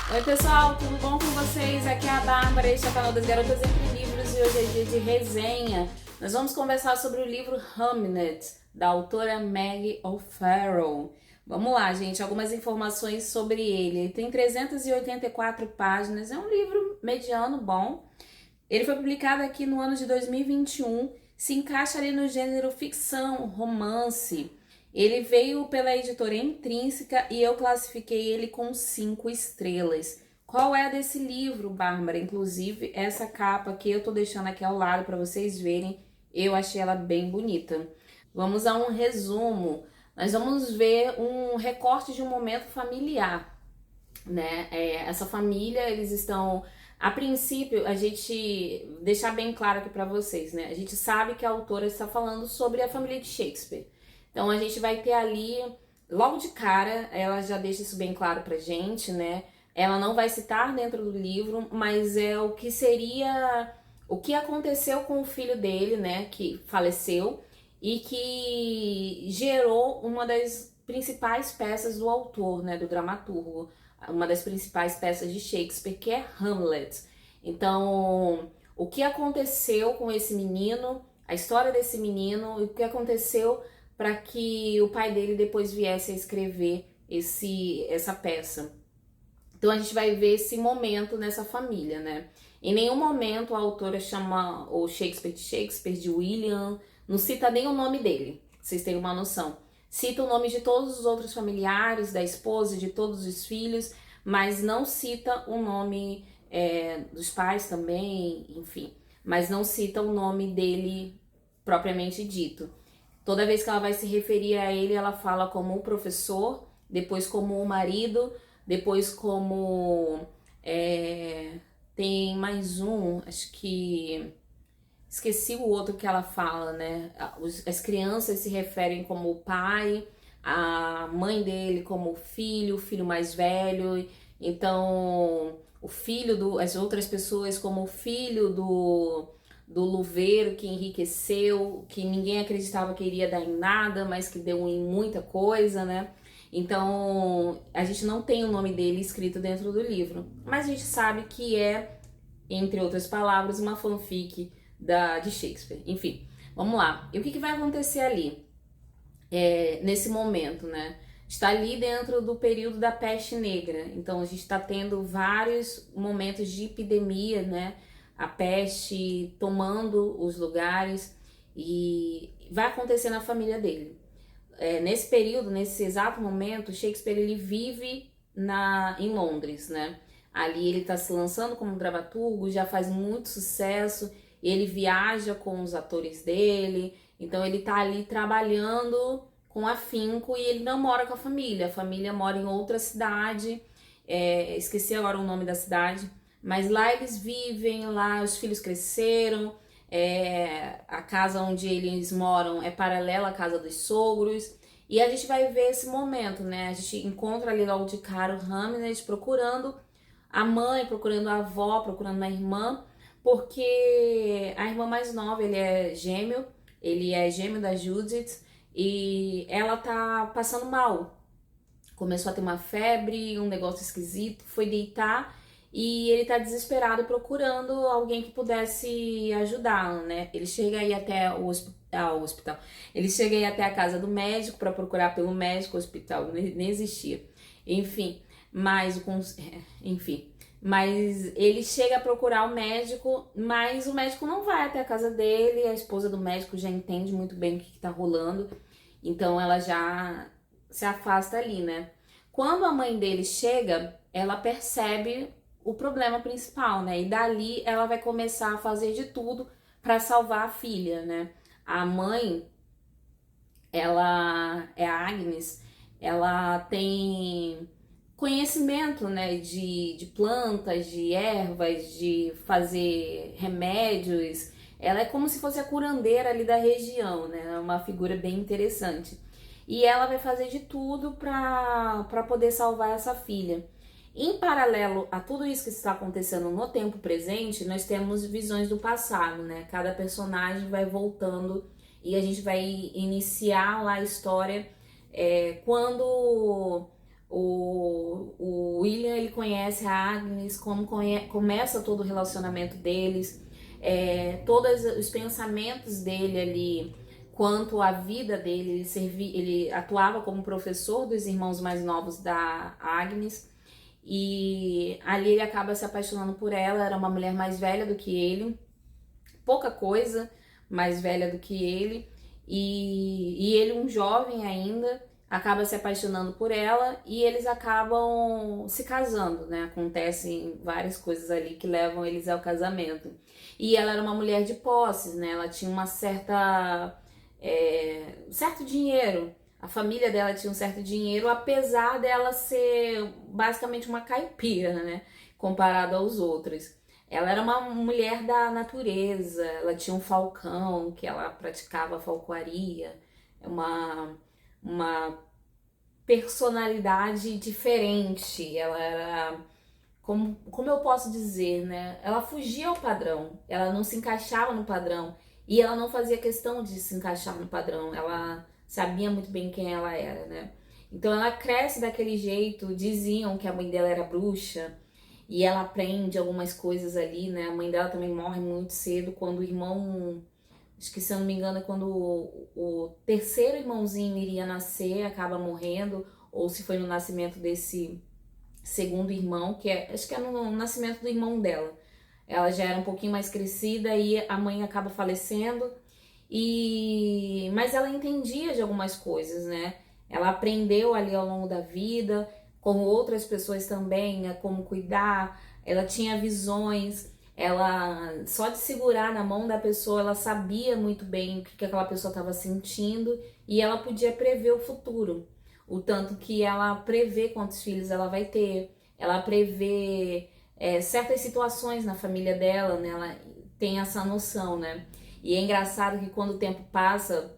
Oi pessoal, tudo bom com vocês? Aqui é a Bárbara, este é o canal das Garotas Entre Livros e hoje é dia de resenha. Nós vamos conversar sobre o livro Hamnet, da autora Meg O'Farrell. Vamos lá, gente, algumas informações sobre ele. Ele tem 384 páginas, é um livro mediano bom. Ele foi publicado aqui no ano de 2021, se encaixa ali no gênero ficção, romance. Ele veio pela editora Intrínseca e eu classifiquei ele com 5 estrelas. Qual é desse livro, Bárbara? Inclusive, essa capa que eu tô deixando aqui ao lado para vocês verem, eu achei ela bem bonita. Vamos a um resumo. Nós vamos ver um recorte de um momento familiar, né? Essa família, eles estão... A princípio, a gente... Deixar bem claro aqui para vocês, né? A gente sabe que a autora está falando sobre a família de Shakespeare. Então a gente vai ter ali, logo de cara, ela já deixa isso bem claro pra gente, né? Ela não vai citar dentro do livro, mas é o que seria, o que aconteceu com o filho dele, né? Que faleceu e que gerou uma das principais peças do autor, né? Do dramaturgo, uma das principais peças de Shakespeare, que é Hamlet. Então, o que aconteceu com esse menino, a história desse menino, o que aconteceu para que o pai dele depois viesse a escrever essa peça. Então a gente vai ver esse momento nessa família, né? Em nenhum momento a autora chama o Shakespeare de William, não cita nem o nome dele, pra vocês terem uma noção. Cita o nome de todos os outros familiares, da esposa e de todos os filhos, mas não cita o nome dos pais também, enfim. Mas não cita o nome dele propriamente dito. Toda vez que ela vai se referir a ele, ela fala como o professor, depois como o marido, depois como... tem mais um, acho que... Esqueci o outro que ela fala, né? As crianças se referem como o pai, a mãe dele como o filho mais velho. Então, as outras pessoas como o filho do luveiro que enriqueceu, que ninguém acreditava que iria dar em nada, mas que deu em muita coisa, né? Então, a gente não tem o nome dele escrito dentro do livro, mas a gente sabe que é, entre outras palavras, uma fanfic de Shakespeare. Enfim, vamos lá. E o que vai acontecer ali, nesse momento, né? Está ali dentro do período da peste negra, então a gente está tendo vários momentos de epidemia, né? A peste tomando os lugares e vai acontecer na família dele. Nesse período, nesse exato momento, Shakespeare ele vive em Londres, né? Ali ele está se lançando como dramaturgo, já faz muito sucesso, ele viaja com os atores dele, então ele está ali trabalhando com afinco e ele não mora com a família mora em outra cidade, esqueci agora o nome da cidade, mas lá eles vivem, lá os filhos cresceram, a casa onde eles moram é paralela à casa dos sogros, e a gente vai ver esse momento, né? A gente encontra ali logo de cara o Hamlet procurando a mãe, procurando a avó, procurando a irmã, porque a irmã mais nova, ele é gêmeo da Judith, e ela tá passando mal. Começou a ter uma febre, um negócio esquisito, foi deitar e ele tá desesperado procurando alguém que pudesse ajudá-lo, né? Ele chega aí até o hospital. Ele chega aí até a casa do médico para procurar pelo médico, o hospital nem existia. Enfim, mas ele chega a procurar o médico, mas o médico não vai até a casa dele, a esposa do médico já entende muito bem o que tá rolando, então ela já se afasta ali, né? Quando a mãe dele chega, ela percebe o problema principal, né? E dali ela vai começar a fazer de tudo para salvar a filha, né? A mãe, ela é a Agnes, ela tem conhecimento, né, de plantas, de ervas, de fazer remédios. Ela é como se fosse a curandeira ali da região, né? É uma figura bem interessante. E ela vai fazer de tudo para poder salvar essa filha. Em paralelo a tudo isso que está acontecendo no tempo presente, nós temos visões do passado, né? Cada personagem vai voltando e a gente vai iniciar lá a história quando O William, ele conhece a Agnes, como começa todo o relacionamento deles, todos os pensamentos dele ali, quanto à vida dele, ele atuava como professor dos irmãos mais novos da Agnes, e ali ele acaba se apaixonando por ela. Era uma mulher mais velha do que ele, pouca coisa mais velha do que ele, e ele, um jovem ainda, acaba se apaixonando por ela e eles acabam se casando, né? Acontecem várias coisas ali que levam eles ao casamento. E ela era uma mulher de posses, né? Ela tinha uma certo dinheiro. A família dela tinha um certo dinheiro, apesar dela ser basicamente uma caipira, né? Comparada aos outros. Ela era uma mulher da natureza, ela tinha um falcão, que ela praticava falcoaria, uma personalidade diferente. Ela era, como eu posso dizer, né? Ela fugia ao padrão, ela não se encaixava no padrão e ela não fazia questão de se encaixar no padrão, ela sabia muito bem quem ela era, né? Então ela cresce daquele jeito. Diziam que a mãe dela era bruxa e ela aprende algumas coisas ali, né? A mãe dela também morre muito cedo quando o irmão, acho que se eu não me engano é quando o terceiro irmãozinho iria nascer, acaba morrendo, ou se foi no nascimento desse segundo irmão, acho que é no nascimento do irmão dela. Ela já era um pouquinho mais crescida e a mãe acaba falecendo, mas ela entendia de algumas coisas, né? Ela aprendeu ali ao longo da vida, com outras pessoas também, né, como cuidar. Ela tinha visões, ela só de segurar na mão da pessoa, ela sabia muito bem o que aquela pessoa estava sentindo e ela podia prever o futuro. O tanto que ela prevê quantos filhos ela vai ter, ela prevê certas situações na família dela, né? Ela tem essa noção, né? E é engraçado que quando o tempo passa,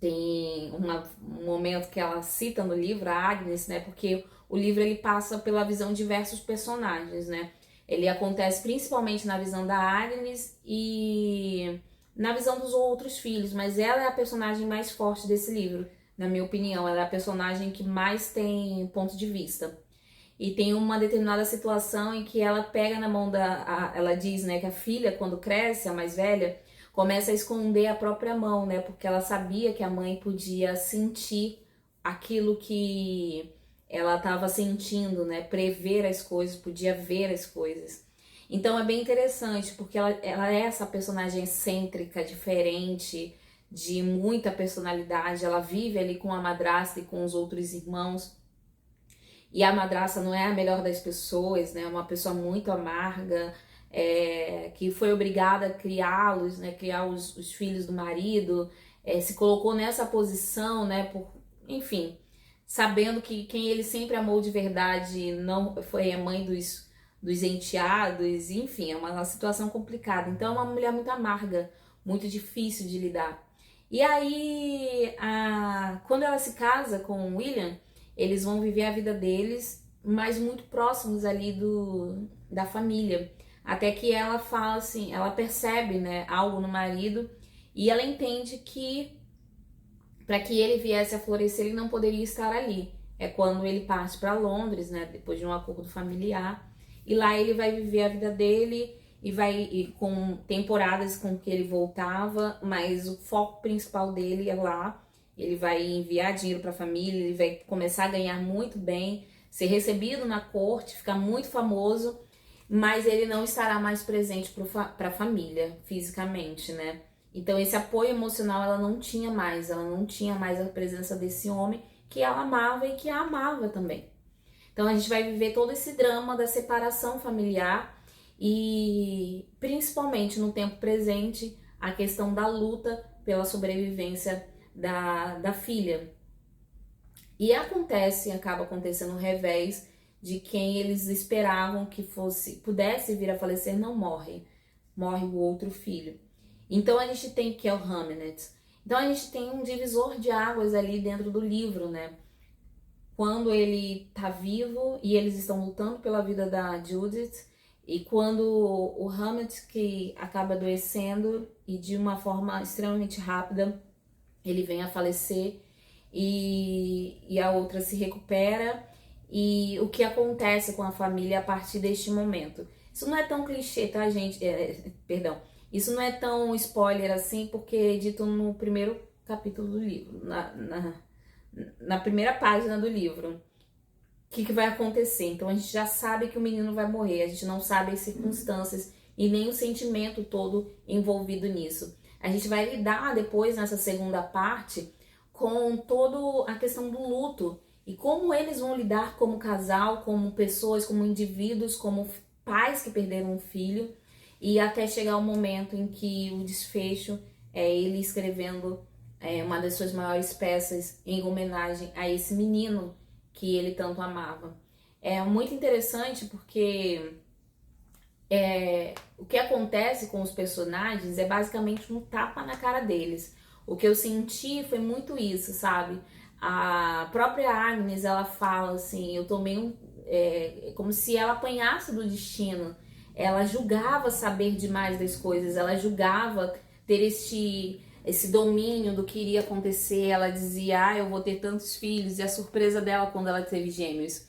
tem um momento que ela cita no livro, a Agnes, né? Porque o livro ele passa pela visão de diversos personagens, né? Ele acontece principalmente na visão da Agnes e na visão dos outros filhos, mas ela é a personagem mais forte desse livro, na minha opinião. Ela é a personagem que mais tem ponto de vista. E tem uma determinada situação em que ela pega na mão ela diz, né, que a filha, quando cresce, a mais velha, começa a esconder a própria mão, né? Porque ela sabia que a mãe podia sentir aquilo que ela estava sentindo, né? Prever as coisas, podia ver as coisas. Então é bem interessante, porque ela é essa personagem excêntrica, diferente, de muita personalidade. Ela vive ali com a madrasta e com os outros irmãos. E a madrasta não é a melhor das pessoas, né? É uma pessoa muito amarga, que foi obrigada a criá-los, né? Criar os filhos do marido, se colocou nessa posição, né? Enfim, sabendo que quem ele sempre amou de verdade não foi a mãe dos enteados, enfim, é uma situação complicada. Então é uma mulher muito amarga, muito difícil de lidar. E aí, quando ela se casa com o William, eles vão viver a vida deles, mas muito próximos ali da família. Até que ela fala assim, ela percebe, né, algo no marido e ela entende que para que ele viesse a florescer, ele não poderia estar ali. É quando ele parte para Londres, né, depois de um acordo familiar, e lá ele vai viver a vida dele e com temporadas com que ele voltava, mas o foco principal dele é lá. Ele vai enviar dinheiro para a família, ele vai começar a ganhar muito bem, ser recebido na corte, ficar muito famoso, mas ele não estará mais presente para a família, fisicamente, né? Então esse apoio emocional ela não tinha mais a presença desse homem que ela amava e que a amava também. Então a gente vai viver todo esse drama da separação familiar e principalmente no tempo presente a questão da luta pela sobrevivência da filha. E acaba acontecendo o revés de quem eles esperavam que pudesse vir a falecer, não morre o outro filho. Então a gente tem que é o Hamnet. Então a gente tem um divisor de águas ali dentro do livro, né? Quando ele tá vivo e eles estão lutando pela vida da Judith, e quando o Hamnet que acaba adoecendo e de uma forma extremamente rápida ele vem a falecer, e e a outra se recupera, e o que acontece com a família a partir deste momento. Isso não é tão clichê, tá, gente? Perdão. Isso não é tão spoiler assim, porque é dito no primeiro capítulo do livro, na primeira página do livro. O que vai acontecer? Então a gente já sabe que o menino vai morrer, a gente não sabe as circunstâncias e nem o sentimento todo envolvido nisso. A gente vai lidar depois, nessa segunda parte, com toda a questão do luto e como eles vão lidar como casal, como pessoas, como indivíduos, como pais que perderam um filho, e até chegar o momento em que o desfecho é ele escrevendo uma das suas maiores peças em homenagem a esse menino que ele tanto amava. É muito interessante porque o que acontece com os personagens é basicamente um tapa na cara deles. O que eu senti foi muito isso, sabe? A própria Agnes, ela fala assim, eu tomei como se ela apanhasse do destino. Ela julgava saber demais das coisas, ela julgava ter esse domínio do que iria acontecer. Ela dizia, eu vou ter tantos filhos, e a surpresa dela quando ela teve gêmeos.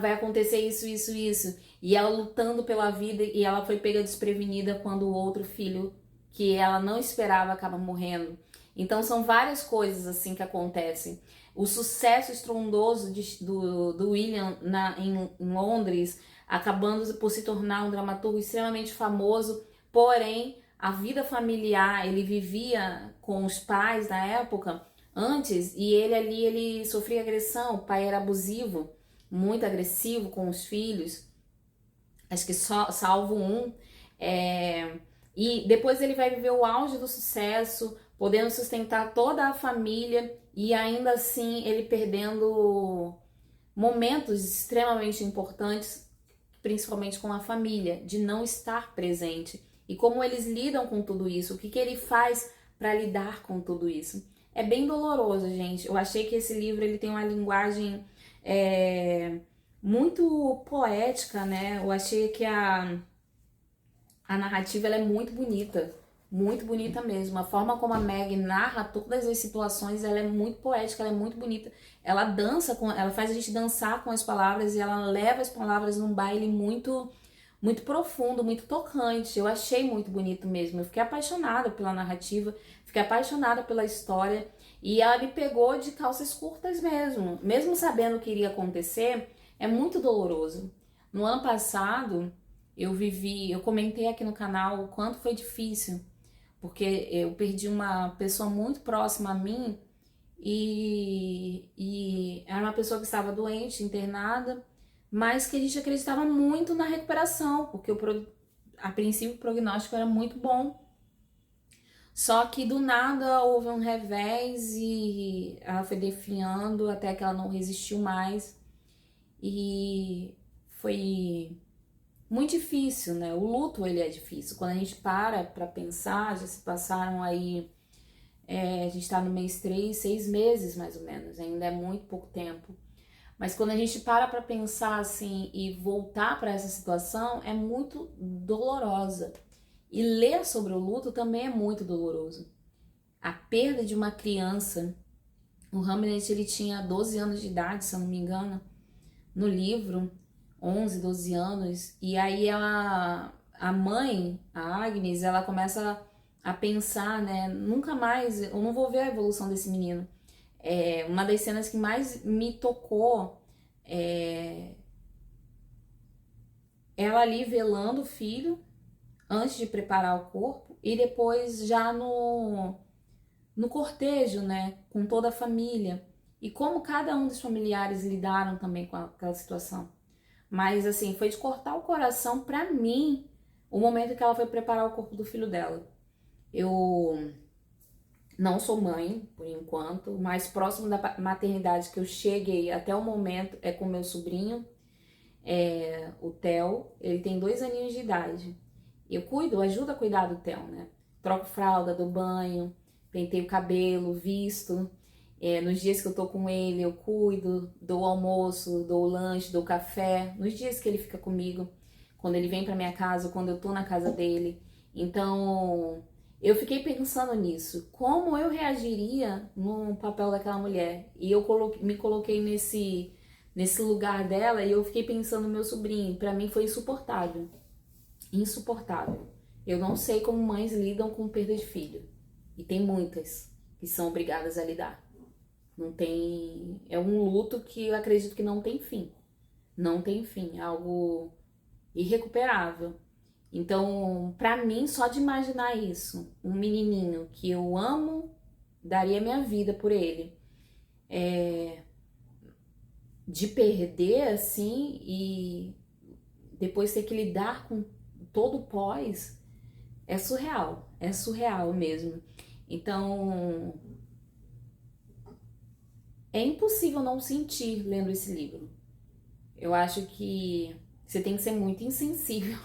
Vai acontecer isso, isso, isso. E ela lutando pela vida, e ela foi pega desprevenida quando o outro filho que ela não esperava acaba morrendo. Então são várias coisas assim que acontecem. O sucesso estrondoso do William em Londres, acabando por se tornar um dramaturgo extremamente famoso, porém a vida familiar, ele vivia com os pais na época, antes, e ele sofria agressão, o pai era abusivo, muito agressivo com os filhos, acho que só salvo um, e depois ele vai viver o auge do sucesso, podendo sustentar toda a família, e ainda assim ele perdendo momentos extremamente importantes, principalmente com a família, de não estar presente. E como eles lidam com tudo isso, o que ele faz para lidar com tudo isso. É bem doloroso, gente. Eu achei que esse livro ele tem uma linguagem muito poética, né? Eu achei que a narrativa ela é muito bonita mesmo. A forma como a Meg narra todas as situações, ela é muito poética, ela é muito bonita. Ela ela faz a gente dançar com as palavras, e ela leva as palavras num baile muito profundo, muito tocante. Eu achei muito bonito mesmo. Eu fiquei apaixonada pela narrativa, fiquei apaixonada pela história, e ela me pegou de calças curtas mesmo. Mesmo sabendo o que iria acontecer, é muito doloroso. No ano passado, eu comentei aqui no canal o quanto foi difícil, porque eu perdi uma pessoa muito próxima a mim, e era uma pessoa que estava doente, internada, mas que a gente acreditava muito na recuperação, porque a princípio o prognóstico era muito bom. Só que do nada houve um revés e ela foi definhando até que ela não resistiu mais, e foi muito difícil, né? O luto, ele é difícil. Quando a gente para pra pensar, já se passaram aí, a gente tá no mês 3, 6 meses mais ou menos, ainda é muito pouco tempo. Mas quando a gente para pra pensar assim e voltar pra essa situação, é muito dolorosa. E ler sobre o luto também é muito doloroso. A perda de uma criança, o Hamlet ele tinha 12 anos de idade, se eu não me engano, no livro, 11, 12 anos, e aí a mãe, a Agnes, ela começa a pensar, né, nunca mais, eu não vou ver a evolução desse menino. Uma das cenas que mais me tocou ela ali velando o filho antes de preparar o corpo, e depois já no cortejo, né, com toda a família, e como cada um dos familiares lidaram também com aquela situação. Mas assim, foi de cortar o coração pra mim o momento que ela foi preparar o corpo do filho dela. Eu não sou mãe, por enquanto, o mais próximo da maternidade que eu cheguei até o momento é com meu sobrinho, o Theo. Ele tem 2 aninhos de idade. Eu ajudo a cuidar do Theo, né? Troco fralda, dou banho, penteio o cabelo, visto. Nos dias que eu tô com ele, eu cuido, dou o almoço, dou o lanche, dou o café. Nos dias que ele fica comigo, quando ele vem pra minha casa, quando eu tô na casa dele. Então, Eu fiquei pensando nisso, como eu reagiria no papel daquela mulher. E eu me coloquei nesse lugar dela e eu fiquei pensando no meu sobrinho. Pra mim foi insuportável, insuportável. Eu não sei como mães lidam com perda de filho. E tem muitas que são obrigadas a lidar. Não tem, é um luto que eu acredito que não tem fim. Não tem fim, é algo irrecuperável. Então, pra mim, só de imaginar isso, um menininho que eu amo, daria minha vida por ele, de perder assim e depois ter que lidar com todo o pós, é surreal mesmo. Então, é impossível não sentir lendo esse livro. Eu acho que você tem que ser muito insensível,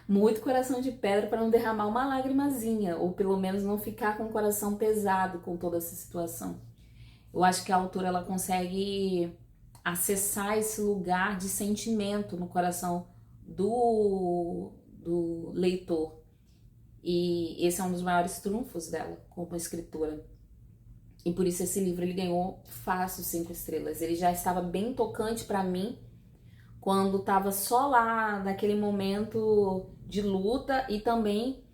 muito coração de pedra para não derramar uma lagrimazinha, ou pelo menos não ficar com o coração pesado com toda essa situação. Eu acho que a autora ela consegue acessar esse lugar de sentimento no coração do leitor. E esse é um dos maiores trunfos dela como escritora. E por isso esse livro ele ganhou fácil 5 estrelas. Ele já estava bem tocante para mim quando estava só lá naquele momento de luta e também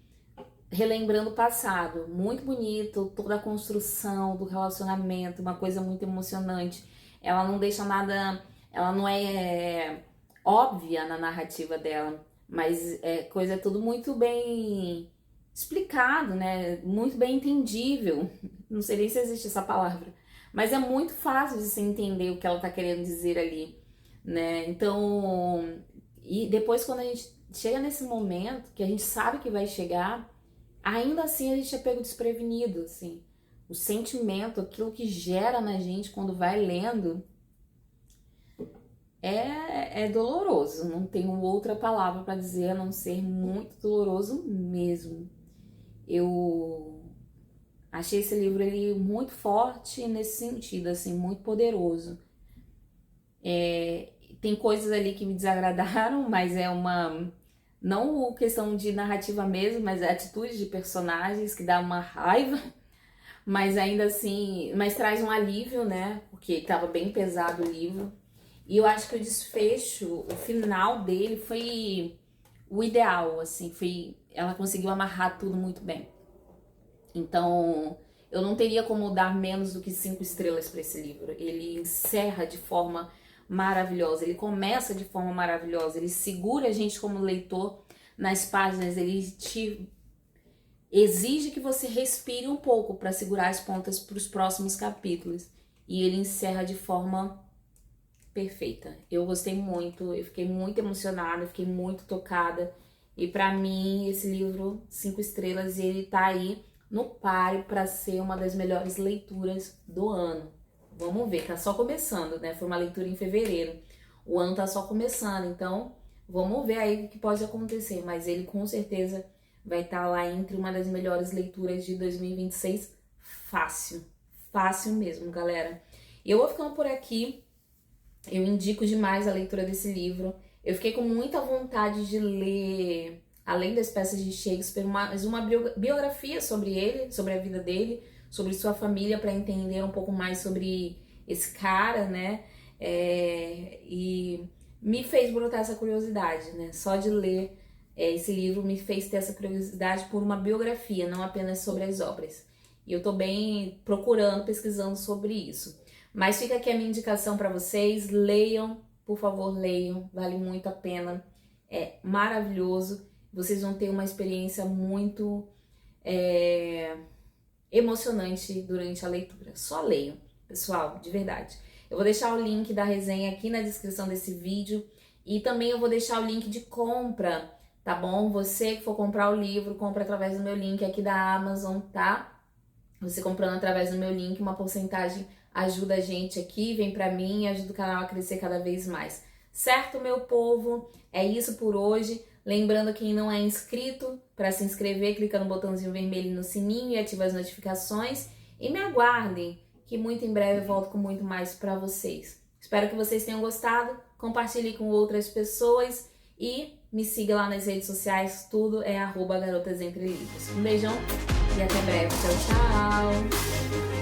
relembrando o passado. Muito bonito, toda a construção do relacionamento, uma coisa muito emocionante. Ela não deixa nada, ela não é óbvia na narrativa dela, mas coisa tudo muito bem explicado, né? Muito bem entendível. Não sei nem se existe essa palavra, mas é muito fácil de se entender o que ela tá querendo dizer ali, né? Então, e depois quando a gente chega nesse momento que a gente sabe que vai chegar, ainda assim a gente é pego desprevenido, assim. O sentimento, aquilo que gera na gente quando vai lendo, é doloroso. Não tenho outra palavra para dizer a não ser muito doloroso mesmo. Eu achei esse livro ele muito forte nesse sentido, assim, muito poderoso. Tem coisas ali que me desagradaram, mas é uma... Não questão de narrativa mesmo, mas atitudes de personagens que dá uma raiva, mas ainda assim, mas traz um alívio, né? Porque estava bem pesado o livro. E eu acho que o desfecho, o final dele foi o ideal, assim, ela conseguiu amarrar tudo muito bem. Então, eu não teria como dar menos do que 5 estrelas para esse livro. Ele encerra de forma maravilhosa, ele começa de forma maravilhosa, ele segura a gente como leitor nas páginas, ele te exige que você respire um pouco para segurar as pontas para os próximos capítulos. E ele encerra de forma perfeita. Eu gostei muito, eu fiquei muito emocionada, fiquei muito tocada. E para mim, esse livro, 5 estrelas, ele tá aí no páreo para ser uma das melhores leituras do ano. Vamos ver, tá só começando, né? Foi uma leitura em fevereiro. O ano tá só começando, então vamos ver aí o que pode acontecer. Mas ele com certeza vai estar lá entre uma das melhores leituras de 2026. Fácil, fácil mesmo, galera. E eu vou ficando por aqui. Eu indico demais a leitura desse livro. Eu fiquei com muita vontade de ler, além das peças de Shakespeare, uma biografia sobre ele, sobre a vida dele, sobre sua família, para entender um pouco mais sobre esse cara, né? E me fez brotar essa curiosidade, né? Só de ler esse livro me fez ter essa curiosidade por uma biografia, não apenas sobre as obras. E eu tô bem procurando, pesquisando sobre isso. Mas fica aqui a minha indicação para vocês, leiam, por favor, leiam, vale muito a pena, é maravilhoso, vocês vão ter uma experiência muito emocionante durante a leitura. Só leiam, pessoal, de verdade. Eu vou deixar o link da resenha aqui na descrição desse vídeo e também eu vou deixar o link de compra, tá bom? Você que for comprar o livro, compra através do meu link aqui da Amazon, tá? Você comprando através do meu link, uma porcentagem ajuda a gente aqui, vem pra mim e ajuda o canal a crescer cada vez mais. Certo, meu povo? É isso por hoje. Lembrando, quem não é inscrito, para se inscrever, clica no botãozinho vermelho no sininho e ativa as notificações. E me aguardem, que muito em breve eu volto com muito mais para vocês. Espero que vocês tenham gostado. Compartilhe com outras pessoas E me siga lá nas redes sociais, tudo é @garotasentrelivros. Um beijão e até breve. Tchau, tchau!